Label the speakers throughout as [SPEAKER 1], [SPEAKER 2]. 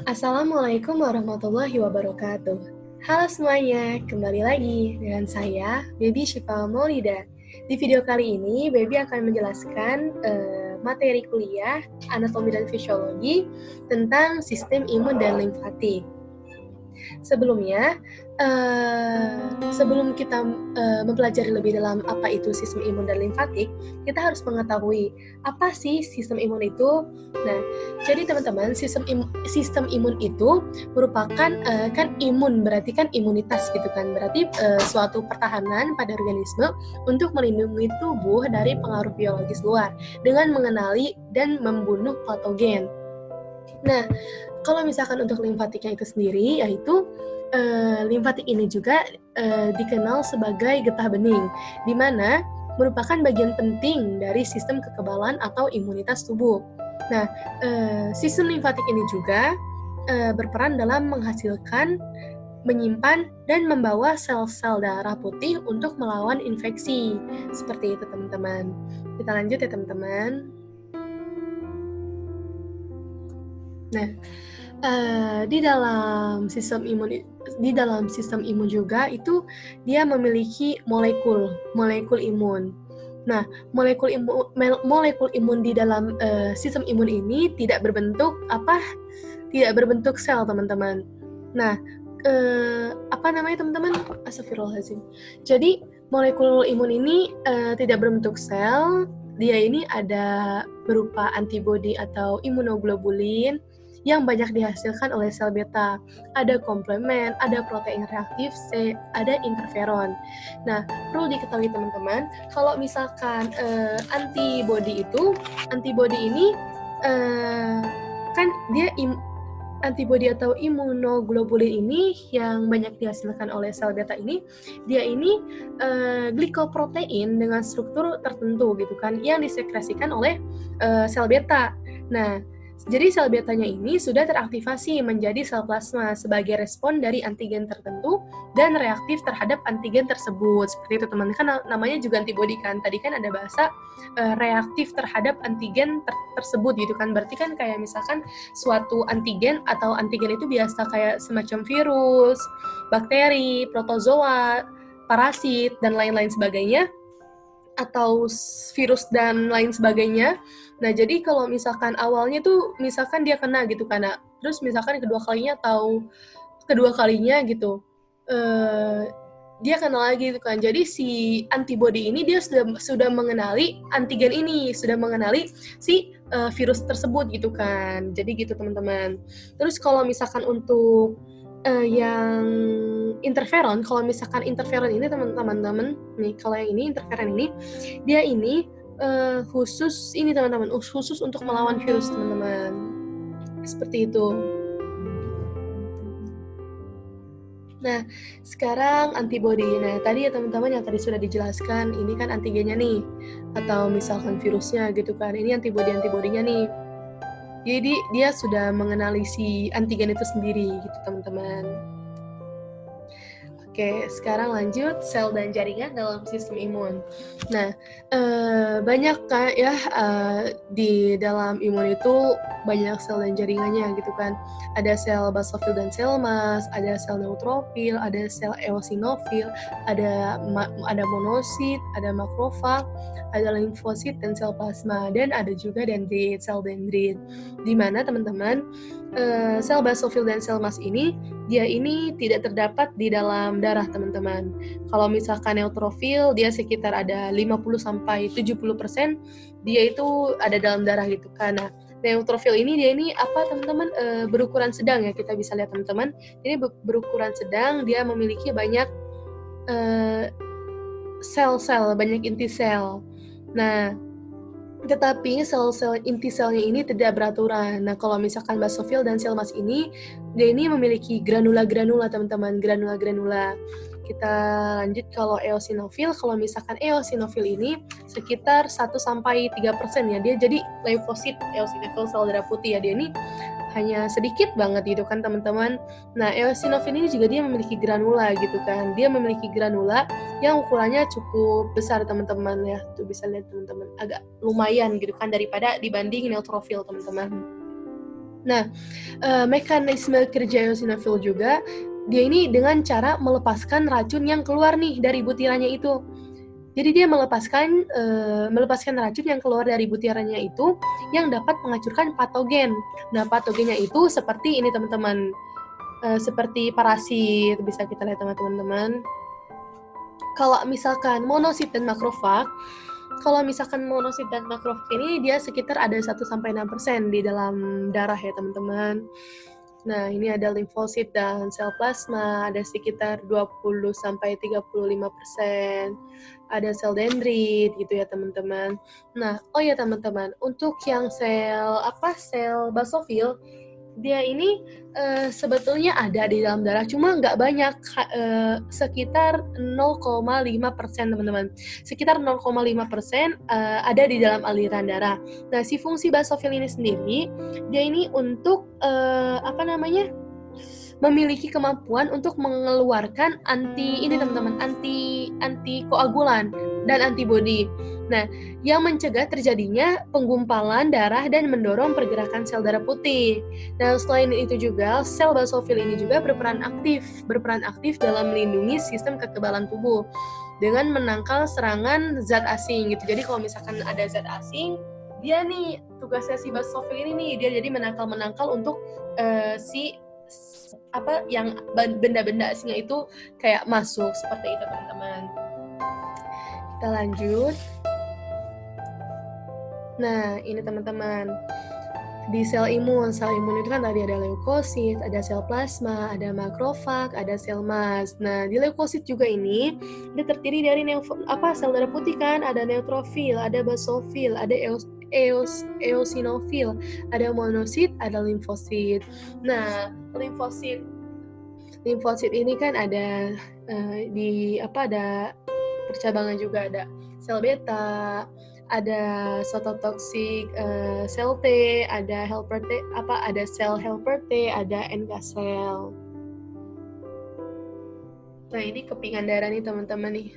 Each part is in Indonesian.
[SPEAKER 1] Assalamualaikum warahmatullahi wabarakatuh. Halo semuanya, kembali lagi dengan saya, Baby Syifa Maulida. Di video kali ini, Baby akan menjelaskan materi kuliah anatomi dan fisiologi tentang sistem imun dan limfatik. Sebelumnya, sebelum kita mempelajari lebih dalam apa itu sistem imun dan limfatik, kita harus mengetahui apa sih sistem imun itu. Nah, jadi teman-teman, sistem imun itu merupakan kan imun berarti kan imunitas gitu kan, berarti suatu pertahanan pada organisme untuk melindungi tubuh dari pengaruh biologis luar dengan mengenali dan membunuh patogen. Nah, kalau misalkan untuk limfatiknya itu sendiri, yaitu limfatik ini juga dikenal sebagai getah bening, di mana merupakan bagian penting dari sistem kekebalan atau imunitas tubuh. Nah, sistem limfatik ini juga berperan dalam menghasilkan, menyimpan, dan membawa sel-sel darah putih untuk melawan infeksi. Seperti itu, teman-teman. Kita lanjut ya, teman-teman. Nah, di dalam sistem imun juga itu dia memiliki molekul imun. Nah, molekul imun di dalam sistem imun ini tidak berbentuk sel, teman-teman. Nah, apa namanya, teman-teman? Astagfirullahaladzim. Jadi molekul imun ini tidak berbentuk sel. Dia ini ada berupa antibodi atau imunoglobulin yang banyak dihasilkan oleh sel beta. Ada komplement, ada protein reaktif C, ada interferon. Nah, perlu diketahui teman-teman, kalau misalkan antibodi ini kan dia antibodi atau imunoglobulin ini yang banyak dihasilkan oleh sel beta ini, dia ini glikoprotein dengan struktur tertentu gitu kan, yang disekresikan oleh sel beta. Nah, jadi sel betanya ini sudah teraktivasi menjadi sel plasma sebagai respon dari antigen tertentu dan reaktif terhadap antigen tersebut. Seperti itu, teman-teman. Kan namanya juga antibodi kan. Tadi kan ada bahasa reaktif terhadap antigen tersebut gitu kan. Berarti kan kayak misalkan suatu antigen atau antigen itu biasa kayak semacam virus, bakteri, protozoa, parasit, dan lain-lain sebagainya, atau virus dan lain sebagainya. Nah, jadi kalau misalkan awalnya tuh misalkan dia kena gitu kan, terus misalkan kedua kalinya gitu, dia kena lagi gitu kan. Jadi si antibody ini dia sudah mengenali antigen ini, sudah mengenali si virus tersebut gitu kan. Jadi gitu, teman-teman. Terus kalau misalkan untuk yang interferon, kalau misalkan interferon ini teman-teman nih, kalau yang ini interferon ini, dia ini khusus untuk melawan virus, teman-teman. Seperti itu. Nah, sekarang antibody. Nah, tadi ya teman-teman yang tadi sudah dijelaskan, ini kan antigennya nih, atau misalkan virusnya gitu kan. Ini antibodinya nih. Jadi dia sudah mengenali si antigen itu sendiri gitu, teman-teman. Oke, sekarang lanjut sel dan jaringan dalam sistem imun. Nah, banyak kan ya di dalam imun itu banyak sel dan jaringannya gitu kan. Ada sel basofil dan sel mas, ada sel neutrofil, ada sel eosinofil, ada monosit, ada makrofag, ada limfosit dan sel plasma, dan ada juga sel dendrit. Di mana teman-teman sel basofil dan sel mas ini dia ini tidak terdapat di dalam darah, teman-teman. Kalau misalkan neutrofil, dia sekitar ada 50-70% dia itu ada dalam darah gitu kan. Nah, neutrofil ini dia ini apa, teman-teman? Berukuran sedang ya, kita bisa lihat, teman-teman. Ini berukuran sedang, dia memiliki banyak sel-sel, banyak inti sel. Nah, tetapi sel-sel inti selnya ini tidak beraturan. Nah, kalau misalkan basofil dan sel mas ini, dia ini memiliki granula-granula, teman-teman, granula-granula. Kita lanjut kalau eosinofil. Kalau misalkan eosinofil ini sekitar 1-3% ya. Dia jadi limfosit, eosinofil sel darah putih ya. Dia ini hanya sedikit banget gitu kan, teman-teman. Nah, eosinofil ini juga dia memiliki granula gitu kan. Dia memiliki granula yang ukurannya cukup besar, teman-teman ya. Tuh bisa lihat, teman-teman. Agak lumayan gitu kan dibanding neutrofil, teman-teman. Nah, mekanisme kerja eosinofil juga, dia ini dengan cara melepaskan racun yang keluar nih dari butirannya itu. Jadi dia melepaskan racun yang keluar dari butirannya itu yang dapat menghancurkan patogen. Nah, patogennya itu seperti ini teman-teman, seperti parasit, bisa kita lihat teman-teman. Kalau misalkan monosit dan makrofag, ini dia sekitar ada 1-6% di dalam darah ya teman-teman. Nah, ini ada limfosit dan sel plasma, ada sekitar 20-35%. Ada sel dendrit gitu ya teman-teman. Nah, oh ya teman-teman, untuk yang sel basofil, dia ini sebetulnya ada di dalam darah, cuma nggak banyak, sekitar 0,5% teman-teman. Sekitar 0,5% ada di dalam aliran darah. Nah, si fungsi basofil ini sendiri, dia ini untuk memiliki kemampuan untuk mengeluarkan anti koagulan dan antibodi. Nah, yang mencegah terjadinya penggumpalan darah dan mendorong pergerakan sel darah putih. Nah, selain itu juga sel basofil ini juga berperan aktif dalam melindungi sistem kekebalan tubuh dengan menangkal serangan zat asing gitu. Jadi kalau misalkan ada zat asing, dia nih tugasnya si basofil ini nih, dia jadi menangkal untuk yang benda-benda asingnya itu kayak masuk, seperti itu teman-teman. Kita lanjut. Nah, ini teman-teman, di sel imun itu kan tadi ada leukosit, ada sel plasma, ada makrofag, ada sel mast. Nah, di leukosit juga ini dia terdiri dari sel darah putih kan, ada neutrofil, ada basofil, ada eosinofil, ada monosit, ada limfosit. Nah, limfosit ini kan ada ada percabangan juga, ada sel beta, ada cytotoxic sel T, ada helper T, ada sel helper T, ada NK cell. Nah, ini kepingan darah nih teman-teman nih.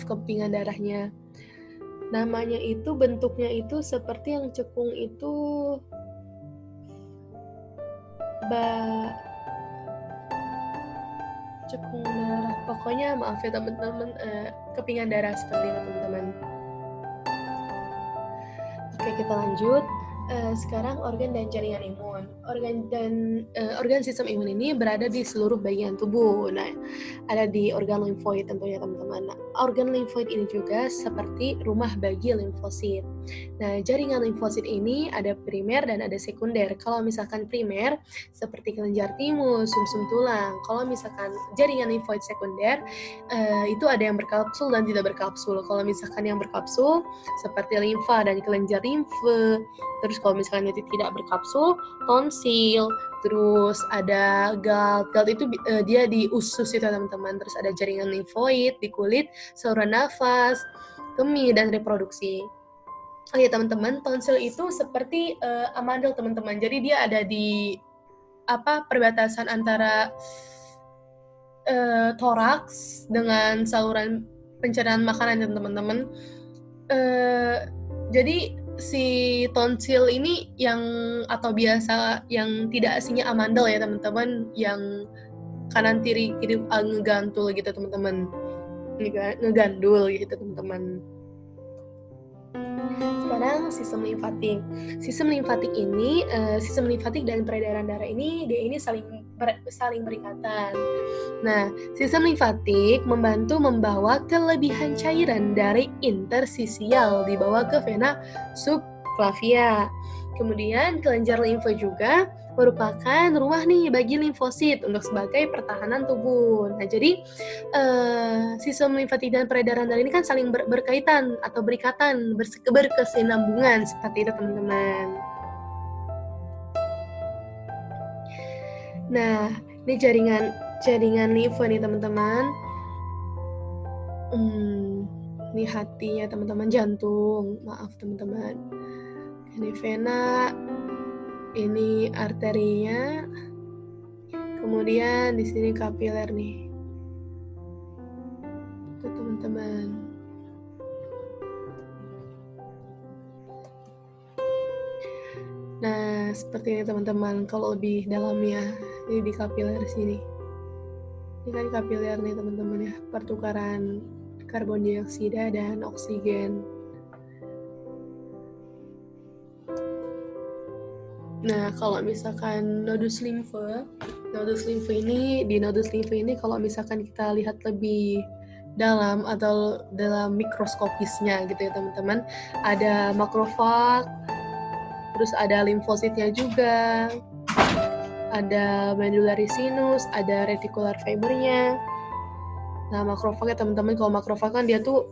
[SPEAKER 1] Kepingan darahnya. Namanya itu, bentuknya itu seperti yang cekung itu cekung darah. Pokoknya maaf ya teman-teman, kepingan darah seperti itu teman-teman. Oke, kita lanjut. Sekarang organ dan jaringan imun. Organ sistem imun ini berada di seluruh bagian tubuh. Nah, ada di organ limfoid tentunya teman-teman. Nah, organ limfoid ini juga seperti rumah bagi limfosit. Nah, jaringan limfosit ini ada primer dan ada sekunder. Kalau misalkan primer, seperti kelenjar timus, sumsum tulang. Kalau misalkan jaringan limfoid sekunder, itu ada yang berkapsul dan tidak berkapsul. Kalau misalkan yang berkapsul, seperti limfa dan kelenjar limfe. Terus kalau misalkan itu tidak berkapsul, tonsil. Terus ada galt itu dia di usus itu teman-teman. Terus ada jaringan limfoid di kulit, saluran nafas, kemih, dan reproduksi. Oh ya teman-teman, tonsil itu seperti amandel teman-teman. Jadi dia ada di perbatasan antara toraks dengan saluran pencernaan makanan teman-teman. Jadi si tonsil ini yang tidak aslinya amandel ya teman-teman, yang kanan kiri ngegantul gitu teman-teman, ngegandul gitu teman-teman. Sekarang sistem limfatik. Sistem limfatik dan peredaran darah ini saling berikatan. Nah, sistem limfatik membantu membawa kelebihan cairan dari intersisial dibawa ke vena subclavia. Kemudian kelenjar limfa juga merupakan rumah nih bagi limfosit untuk sebagai pertahanan tubuh. Nah, jadi sistem limfatik dan peredaran darah ini kan saling berkaitan atau berkesinambungan seperti itu teman-teman. Nah, ini jaringan limfa nih teman-teman. Ini hatinya teman-teman, jantung. Maaf teman-teman. Ini vena, ini arterinya. Kemudian di sini kapiler nih. Itu teman-teman. Nah, seperti ini teman-teman, kalau lebih dalamnya, ini di kapiler sini. Ini kan kapiler nih teman-teman ya, pertukaran karbon dioksida dan oksigen. Nah, kalau misalkan nodus limfe ini kalau misalkan kita lihat lebih dalam atau dalam mikroskopisnya gitu ya teman-teman, ada makrofag, terus ada limfositnya juga, ada medullary sinus, ada reticular fibernya. Nah, makrofag ya teman-teman, kalau makrofag kan dia tuh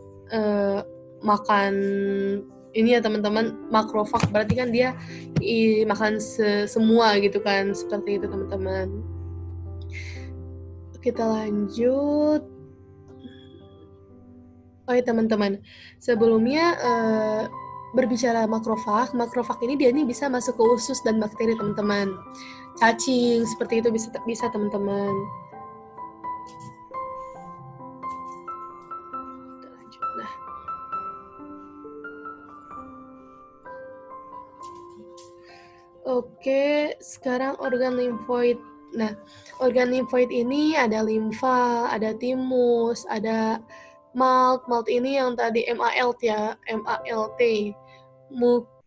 [SPEAKER 1] makan ini ya teman-teman, makrofag berarti kan dia makan semua gitu kan, seperti itu teman-teman. Kita lanjut. Oh ya teman-teman, sebelumnya berbicara makrofag ini dia ini bisa masuk ke usus dan bakteri teman-teman. Cacing seperti itu bisa teman-teman. Kita lanjut. Nah. Oke, sekarang organ limfoid. Nah, organ limfoid ini ada limfa, ada timus, ada malt. Malt ini yang tadi MALT ya, MALT.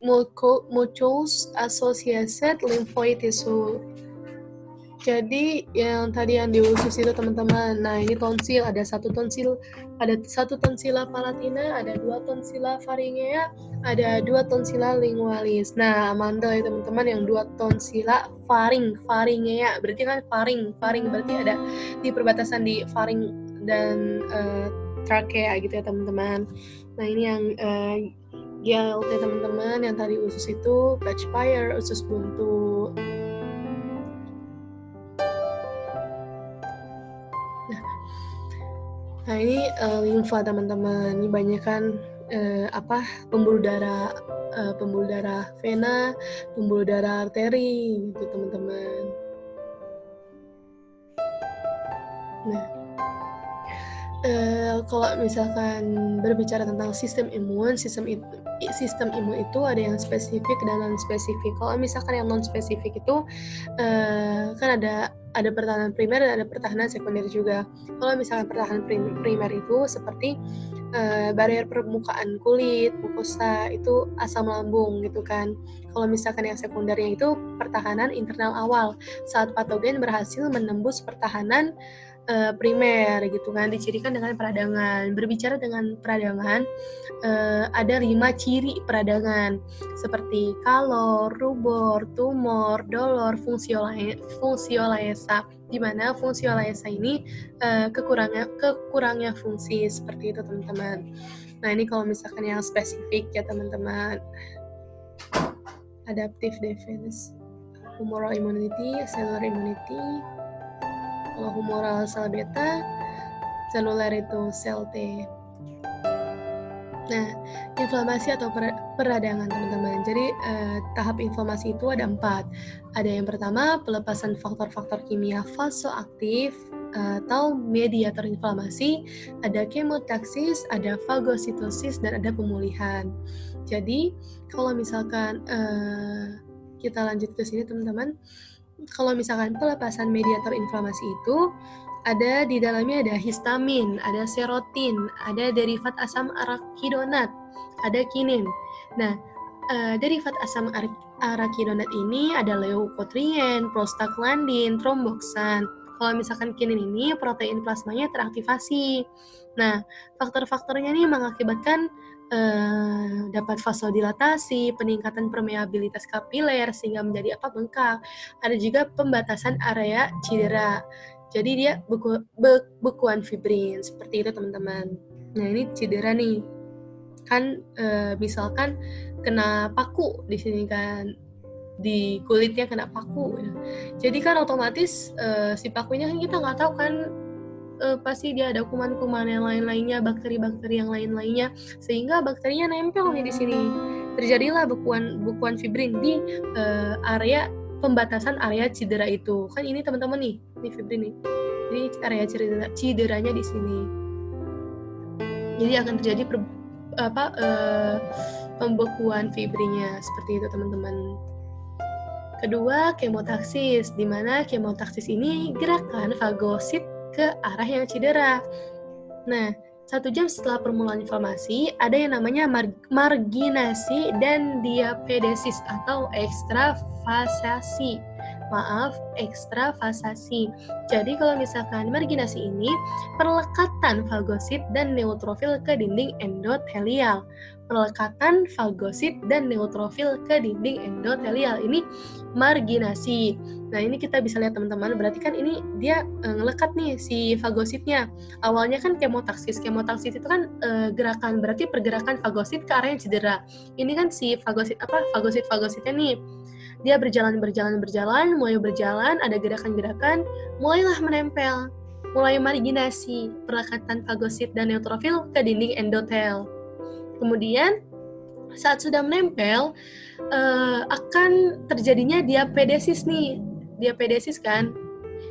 [SPEAKER 1] Mucous Associated Lymphoid Tissue. Jadi yang tadi yang di usus itu teman-teman. Nah, ini tonsil, ada satu tonsila palatina, ada 2 tonsila pharyngea, ada 2 tonsila lingualis. Nah, mandel ya teman-teman, yang 2 tonsila pharyngea. Berarti kan pharyng berarti ada di perbatasan di pharyng dan trachea gitu ya teman-teman. Nah, ini yang GLT teman-teman, yang tadi usus itu Purchspire, usus buntu. Nah, ini limfa teman-teman. Ini banyak kan pembuluh darah vena, pembuluh darah arteri gitu teman-teman. Nah, kalau misalkan berbicara tentang sistem imun itu ada yang spesifik dan non spesifik. Kalau misalkan yang non spesifik itu kan ada pertahanan primer dan ada pertahanan sekunder juga. Kalau misalkan pertahanan primer itu seperti barrier permukaan kulit, mukosa, itu asam lambung gitu kan. Kalau misalkan yang sekundernya itu pertahanan internal awal, saat patogen berhasil menembus pertahanan primer gitu kan, dicirikan dengan peradangan. Berbicara dengan peradangan, ada 5 ciri peradangan seperti kalor, rubor, tumor, dolor, fungsiolaesa. Di mana fungsiolaesa ini kekurangnya fungsi, seperti itu teman-teman. Nah, ini kalau misalkan yang spesifik ya teman-teman. Adaptive defense, humoral immunity, cellular immunity. Kalau humoral sel beta, seluler itu sel T. Nah, inflamasi atau peradangan teman-teman. Jadi tahap inflamasi itu ada 4. Ada yang pertama, pelepasan faktor-faktor kimia vasoaktif atau mediator inflamasi, ada kemotaksis, ada fagositosis, dan ada pemulihan. Jadi kalau misalkan kita lanjut ke sini teman-teman, kalau misalkan pelepasan mediator inflamasi itu ada di dalamnya ada histamin, ada serotin, ada derivat asam arakidonat, ada kinin. Nah, derivat asam arakidonat ini ada leukotrien, prostaglandin, tromboxan. Kalau misalkan kinin ini protein plasmanya teraktivasi. Nah, faktor-faktornya ini mengakibatkan dapat vasodilatasi, peningkatan permeabilitas kapiler sehingga menjadi bengkak. Ada juga pembatasan area cedera. Jadi dia bekuan fibrin, seperti itu teman-teman. Nah, ini cedera nih. Kan misalkan kena paku di sini kan, di kulitnya kena paku. Jadi kan otomatis si pakunya kan kita nggak tahu kan, pasti dia ada kuman-kuman yang lain-lainnya, bakteri-bakteri yang lain-lainnya, sehingga bakterinya nempel nih di sini. Terjadilah bekuan fibrin di area pembatasan area cedera itu. Kan ini teman-teman nih, ini fibrin nih. Jadi area cederanya di sini. Jadi akan terjadi pembekuan fibrinnya, seperti itu teman-teman. Kedua, kemotaksis, di mana kemotaksis ini gerakan fagosit ke arah yang cedera. Nah, 1 jam setelah permulaan inflamasi, ada yang namanya marginasi dan diapedesis atau ekstravasasi. Maaf, ekstravasasi. Jadi kalau misalkan marginasi ini, perlekatan fagosit dan neutrofil ke dinding endotelial. Perlekatan fagosit dan neutrofil ke dinding endotelial. Ini marginasi. Nah, ini kita bisa lihat teman-teman, berarti kan ini dia ngelekat nih si fagositnya. Awalnya kan kemotaksis. Kemotaksis itu kan gerakan, berarti pergerakan fagosit ke arah yang cedera. Ini kan si fagosit-fagositnya nih. Dia berjalan, mulai berjalan, ada gerakan-gerakan, mulailah menempel, mulai marginasi, perlekatan fagosit dan neutrofil ke dinding endotel. Kemudian, saat sudah menempel, akan terjadinya diapedesis nih. Diapedesis kan,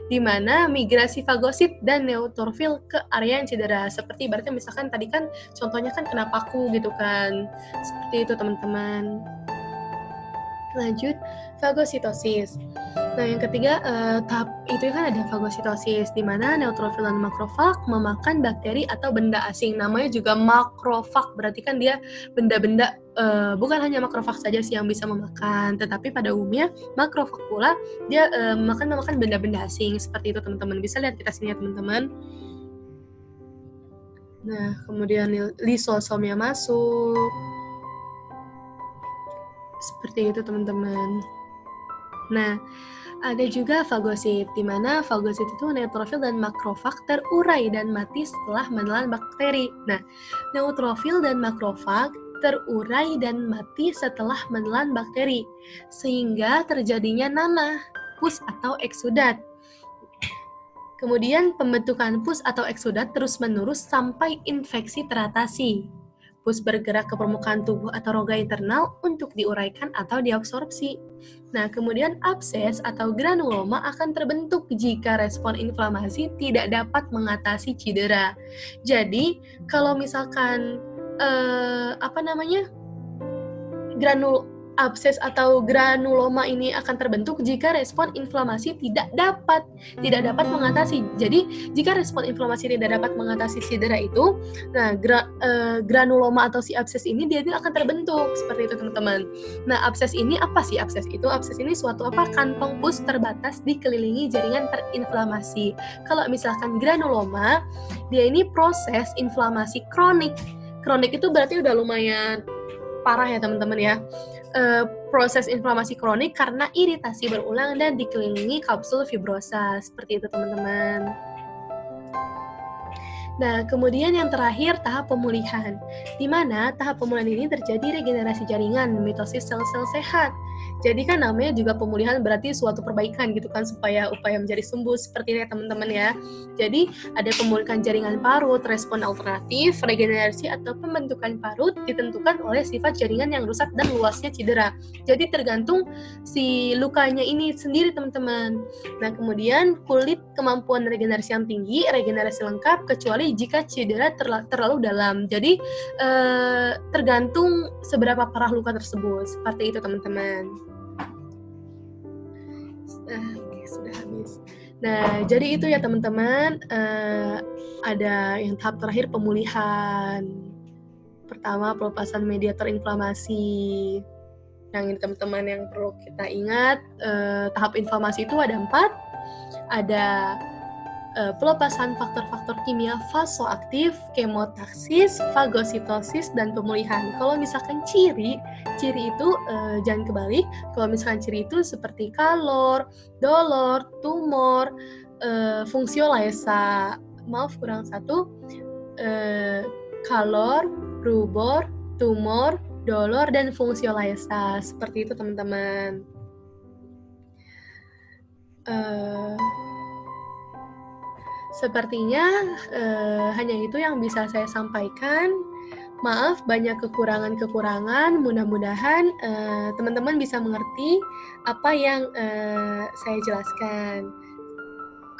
[SPEAKER 1] di mana migrasi fagosit dan neutrofil ke area yang cedera. Seperti berarti misalkan tadi kan contohnya kan kena paku gitu kan. Seperti itu teman-teman. Lanjut, fagositosis. Nah, yang ketiga, tahap itu kan ada fagositosis, di mana neutrofil dan makrofag memakan bakteri atau benda asing. Namanya juga makrofag, berarti kan dia benda-benda, bukan hanya makrofag saja sih yang bisa memakan, tetapi pada umumnya makrofag pula dia memakan benda-benda asing. Seperti itu teman-teman. Bisa lihat kita sini ya teman-teman. Nah, kemudian lisosomnya masuk. Seperti itu teman-teman. Nah, ada juga fagosit, di mana fagosit itu neutrofil dan makrofag terurai dan mati setelah menelan bakteri. Nah, neutrofil dan makrofag terurai dan mati setelah menelan bakteri, sehingga terjadinya nanah, pus atau eksudat. Kemudian pembentukan pus atau eksudat terus-menerus sampai infeksi teratasi. Pus bergerak ke permukaan tubuh atau rongga internal untuk diuraikan atau diabsorpsi. Nah, kemudian abses atau granuloma akan terbentuk jika respon inflamasi tidak dapat mengatasi cedera. Jadi, kalau misalkan abses atau granuloma ini akan terbentuk jika respon inflamasi tidak dapat mengatasi. Jadi, jika respon inflamasi tidak dapat mengatasi cedera itu, nah granuloma atau si abses ini dia akan terbentuk seperti itu teman-teman. Nah, abses ini apa sih abses itu? Abses ini suatu kantong pus terbatas dikelilingi jaringan terinflamasi. Kalau misalkan granuloma, dia ini proses inflamasi kronik. Kronik itu berarti udah lumayan parah ya teman-teman ya. Proses inflamasi kronik karena iritasi berulang dan dikelilingi kapsul fibrosa. Seperti itu teman-teman. Nah, kemudian yang terakhir tahap pemulihan, di mana tahap pemulihan ini terjadi regenerasi jaringan, mitosis sel-sel sehat. Jadi kan namanya juga pemulihan berarti suatu perbaikan gitu kan, supaya upaya menjadi sembuh seperti ini ya teman-teman ya. Jadi ada pemulihan jaringan parut, respon alternatif, regenerasi atau pembentukan parut ditentukan oleh sifat jaringan yang rusak dan luasnya cedera. Jadi tergantung si lukanya ini sendiri teman-teman. Nah, kemudian kulit kemampuan regenerasi yang tinggi, regenerasi lengkap kecuali jika cedera terlalu dalam. Jadi tergantung seberapa parah luka tersebut. Seperti itu teman-teman. Oke, sudah habis. Nah, jadi itu ya teman-teman. Ada yang tahap terakhir pemulihan. Pertama, pelepasan mediator inflamasi. Yang ini teman-teman yang perlu kita ingat, tahap inflamasi itu ada 4. Ada pelepasan faktor-faktor kimia vasoaktif, kemotaksis, fagositosis, dan pemulihan. Kalau misalkan ciri itu jangan kebalik. Kalau misalkan ciri itu seperti kalor, dolor, tumor, fungsiolesa. Maaf, kurang satu. Kalor, rubor, tumor, dolor, dan fungsiolesa. Seperti itu teman-teman. Sepertinya hanya itu yang bisa saya sampaikan. Maaf, banyak kekurangan-kekurangan. Mudah-mudahan teman-teman bisa mengerti apa yang saya jelaskan.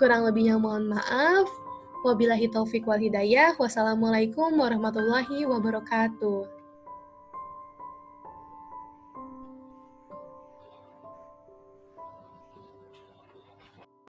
[SPEAKER 1] Kurang lebihnya mohon maaf. Wabillahi taufiq wal hidayah. Wassalamualaikum warahmatullahi wabarakatuh.